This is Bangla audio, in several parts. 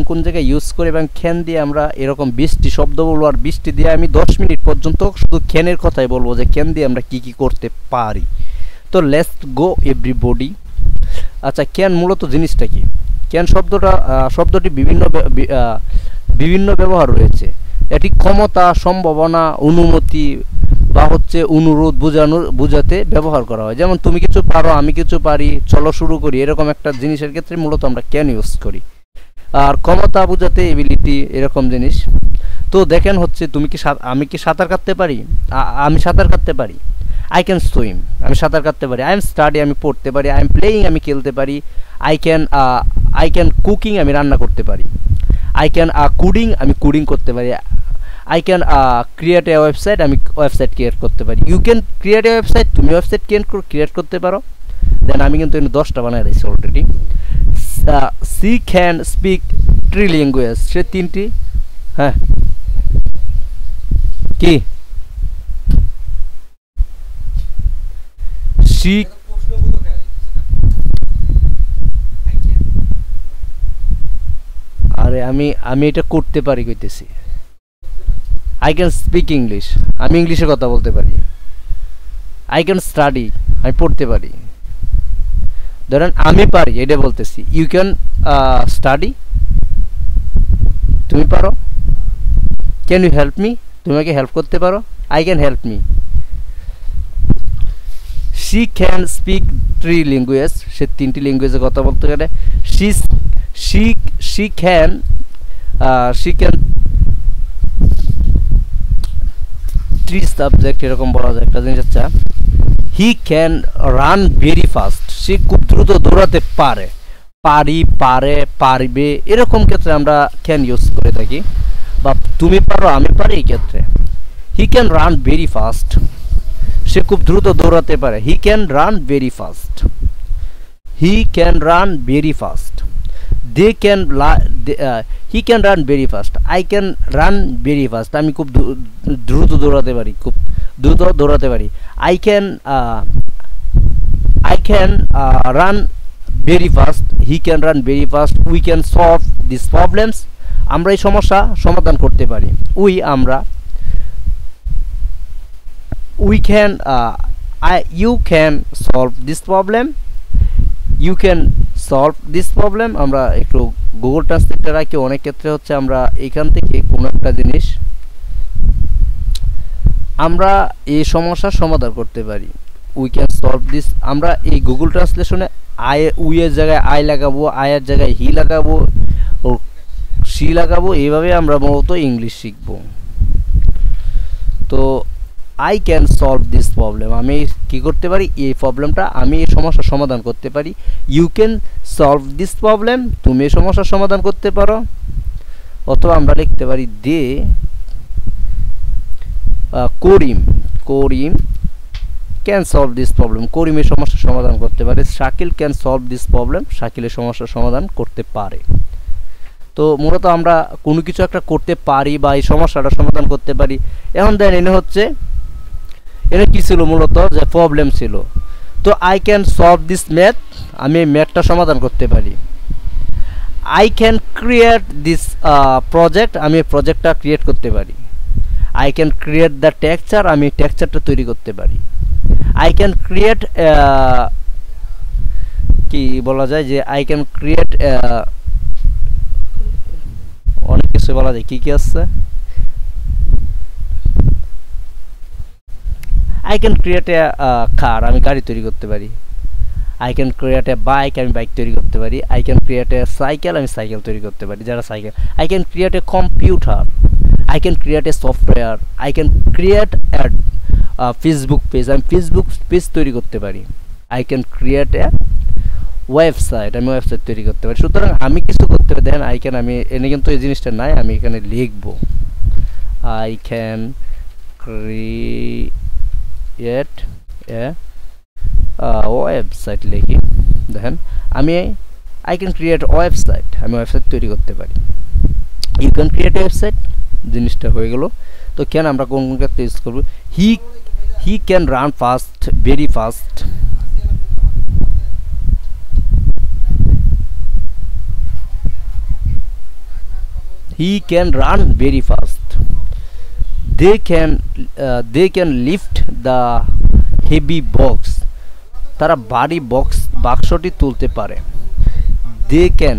কোন জায়গায় ইউজ করি এবং ক্যান দিয়ে আমরা এরকম 20টি শব্দ বলবো, আর 20টি দিয়ে আমি 10 মিনিট পর্যন্ত শুধু ক্যানের কথাই বলবো যে ক্যান দিয়ে আমরা কি কি করতে পারি। তো লেটস গো এভরিবডি। আচ্ছা, ক্যান মূলত জিনিসটা কি? ক্যান শব্দটি বিভিন্ন ব্যবহার রয়েছে। এটি ক্ষমতা, সম্ভাবনা, অনুমতি বা হচ্ছে অনুরোধ বোঝাতে ব্যবহার করা হয়। যেমন তুমি কিছু পারো, আমি কিছু পারি, চলো শুরু করি, এরকম একটা জিনিসের ক্ষেত্রে মূলত আমরা ক্যান ইউজ করি। আর ক্ষমতা বোঝাতে এবিলিটি, এরকম জিনিস। তো দেখেন হচ্ছে আমি কি সাঁতার কাটতে পারি? আমি সাঁতার কাটতে পারি। আই ক্যান সুইম, আমি সাঁতার কাটতে পারি। আই এম স্টাডি, আমি পড়তে পারি। আই এম প্লেয়িং, আমি খেলতে পারি। আই ক্যান কুকিং, আমি রান্না করতে পারি। আই ক্যান কুডিং, আমি কুডিং করতে পারি। I can create a website, আমি ওয়েবসাইট ক্রিয়েট করতে পারি। You can create a website, তুমি ওয়েবসাইট ক্রিয়েট করতে পারো। দেন আমি কিন্তু 10টা বানাই দিয়েছি already. She can speak 3 language, সে 3টি। হ্যাঁ, কি সি? আরে আমি এটা করতে পারি কইতেছি। আই ক্যান স্পিক ইংলিশ, আমি ইংলিশে কথা বলতে পারি। আই ক্যান স্টাডি, আমি পড়তে পারি। ধরেন আমি পারি, এটা বলতেছি। ইউ ক্যান স্টাডি, তুমি পারো। ক্যান ইউ হেল্প মি, তুমি আমাকে হেল্প করতে পারো। I can help me. She can speak 3 language, সে 3টি ল্যাঙ্গুয়েজে কথা বলতে পারে। শি ক্যান 3 সাবজেক্ট, এরকম বলা যায় একটা জিনিস। আচ্ছা, he can run very fast, সে খুব দ্রুত দৌড়াতে পারে। পারবে, এরকম ক্ষেত্রে আমরা ক্যান ইউজ করে থাকি। বা তুমি পারো, আমি পারি, এই ক্ষেত্রে he can run very fast, সে খুব দ্রুত দৌড়াতে পারে। He can run very fast, he can run very fast. He can run very fast, I can run very fast, আমি খুব দ্রুত দৌড়াতে পারি, I can run very fast, he can run very fast. We can solve this problems, আমরা এই সমস্যা সমাধান করতে পারি। You can solve this problem, you can solve this problem. আমরা একটু গুগল ট্রান্সলেটে রাখি। অনেক ক্ষেত্রে হচ্ছে আমরা এখান থেকে কোনো একটা জিনিস আমরা এই সমস্যার সমাধান করতে পারি। উই ক্যান সলভ দিস, আমরা এই গুগল ট্রান্সলেশনে উই এর জায়গায় আই লাগাবো, আয়ের জায়গায় হি লাগাবো, ও সি লাগাবো। এইভাবে আমরা মূলত ইংলিশ শিখব। তো I can solve this problem, আমি কি করতে পারি? এই প্রবলেমটা, আমি এই সমস্যার সমাধান করতে পারি। You can solve this problem, তুমি এই সমস্যার সমাধান করতে পারো। অথবা আমরা লিখতে পারি দে করিম ক্যান সলভ দিস প্রবলেম, করিম এই সমস্যার সমাধান করতে পারে। Shakil can solve this problem, Shakil এই সমস্যার সমাধান করতে পারে। তো মূলত আমরা কোনো কিছু একটা করতে পারি বা এই সমস্যাটা সমাধান করতে পারি। এখন দেন এনে কি ছিল? মূলত যে প্রবলেম ছিল। তো I can solve this math, আমি এই ম্যাথটা সমাধান করতে পারি। I can create this project, আমি এই প্রজেক্টটা ক্রিয়েট করতে পারি। I can create the texture, আমি টেক্সচারটা তৈরি করতে পারি। আই ক্যান ক্রিয়েট, কি বলা যায় যে আই ক্যান ক্রিয়েট, অনেক কিছু বলা যায়। কি আছে? আই ক্যান ক্রিয়েট এ কার, আমি গাড়ি তৈরি করতে পারি। I can create A bike, আমি বাইক তৈরি করতে পারি। I can create A cycle, আমি সাইকেল তৈরি করতে পারি, যারা cycle. I can create a computer, I can create A software. I can create A Facebook page, আমি ফেসবুক পেজ তৈরি করতে পারি। I can create a website, আমি ওয়েবসাইট তৈরি করতে পারি। সুতরাং আমি কিছু করতে পারি। দেখেন আই ক্যান, আমি এনে কিন্তু এই জিনিসটা নাই, আমি এখানে লিখবো I can create a website লিখি। দেখেন আমি আই ক্যান ক্রিয়েট ওয়েবসাইট, আমি ওয়েবসাইট তৈরি করতে পারি। ইউ ক্যান ক্রিয়েট ওয়েবসাইট, জিনিসটা হয়ে গেল। তো ক্যান আমরা কোন কোন ক্ষেত্রে ইউজ করবো? হি can run fast, very fast. he can run very fast. They can lift the heavy box. তারা ভারী বাক্সটি তুলতে পারে। they can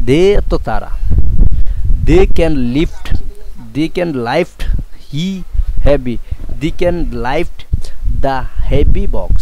they তো তারা they can lift he heavy they can lift the heavy box।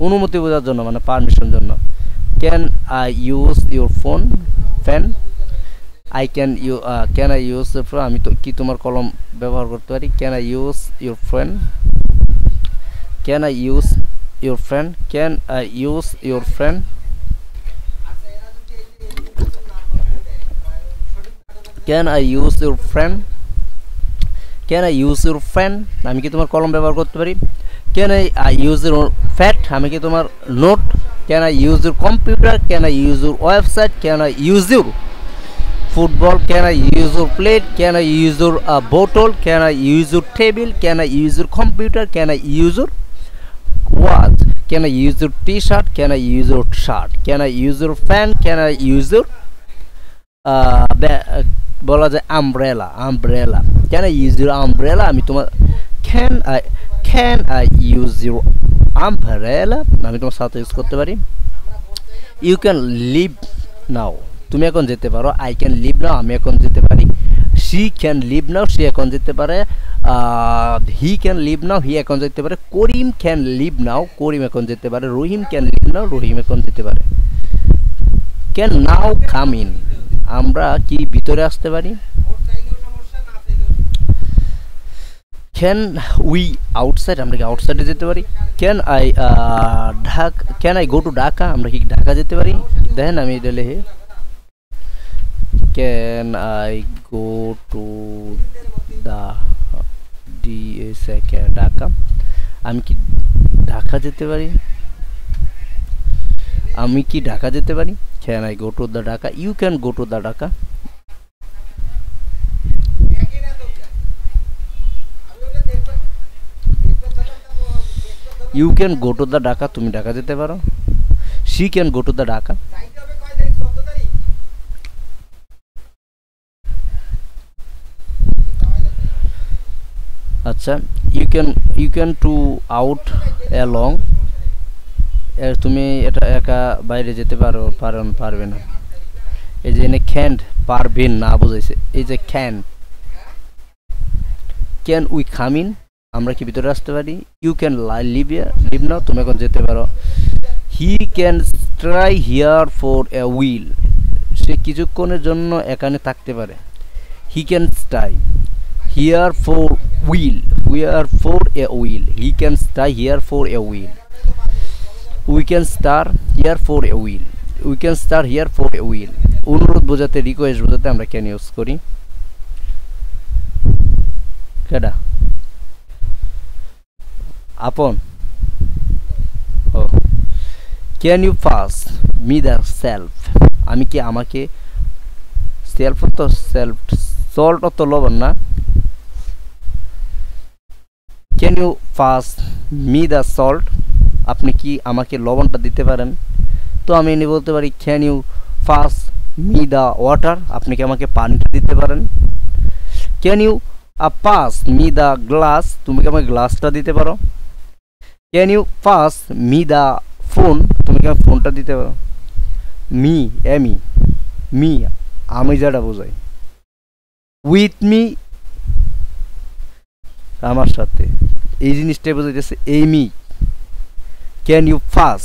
অনুমতি বোঝার জন্য মানে পারমিশন জন্য। can I use your fan? can I use your phone? আমি তো কি তোমার কলম ব্যবহার করতে পারি? can I use your friend? can I use your friend? can I use your friend? can I use your friend? can I use your friend? আমি কি তোমার কলম ব্যবহার করতে পারি? can I use your pad? আমি কি তোমার note? can I use your computer? can I use your website? can I use your football? can I use your plate? can I use your bottle? can I use your table? can I use your computer? can I use your watch? can I use your t-shirt? can I use your shirt? can I use your fan? can I use your বলা যায় umbrella? can I use your umbrella? আমি তোমার can I use your umbrella? আমি তোমার সাথে ইউজ করতে পারি। you can leave now? তুমি এখন যেতে পারো। I can leave now? আমি এখন যেতে পারি। she can leave now? সে এখন যেতে পারে। he can leave now? he এখন যেতে পারে। করিম can leave now? করিম এখন যেতে পারে। রহিম can leave now? রহিম এখন যেতে পারে। can now come in? আমরা কি ভিতরে আসতে পারি? can we outside? আমরা কি আউটসাইডে যেতে পারি? can I go to Dhaka? আমরা কি ঢাকা যেতে পারি? দেখেন আমি এটা লিখে can I go to Dhaka? আমি কি ঢাকা যেতে পারি? আমি কি ঢাকা যেতে পারি? can I go to the Dhaka? you can go to the Dhaka? you can go to the Dhaka? তুমি ঢাকা যেতে পারো। she can go to the Dhaka? আচ্ছা you can to out along? তুমি এটা একা বাইরে যেতে পারবে না। এই যে এখানে can't পারবেন না বোঝাইছে। এই যে can we come in? আমরা কি ভিতরে আসতে পারি? you can live now? তুমি এখন যেতে পারো। he can stay here for a while? সে কিছুক্ষণের জন্য এখানে থাকতে পারে। he can stay here for a while? he can stay here for a while? we can start here for a while? অনুরোধ বোঝাতে রিকোয়েস্ট বোঝাতে আমরা can ইউজ করি। কেডা আপন? can you pass me the self? আমি কি আমাকে সেলফ তো সল্ট তো লবণ না। can you pass me the salt? আপনি কি আমাকে লবণটা দিতে পারেন? তো আমি এনে বলতে পারি can you pass me the water? আপনি কি আমাকে পানিটা দিতে পারেন? can you pass me the glass? তুমি কি আমাকে গ্লাসটা দিতে পারো? can you pass me the phone? তুমি কি আমাকে ফোনটা দিতে পারো? me আমি যেটা বোঝাই। with me আমার সাথে, এই জিনিসটাই বোঝাইতেছে এই me. can you pass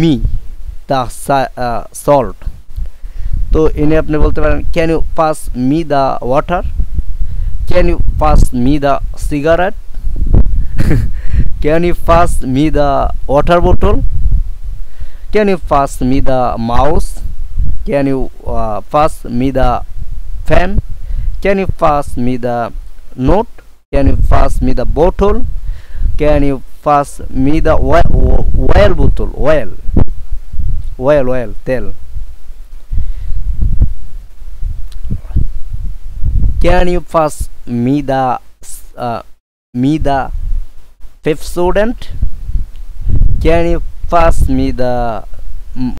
me the salt? তো এনে আপনি বলতে পারেন can you pass me the water? can you pass me the cigarette? can you pass me the water bottle? can you pass me the mouse? can you pass me the fan? can you pass me the note? can you pass me the bottle? can you pass me the oil bottle? oil তেল। can you pass me the Pepsodent? can you pass me the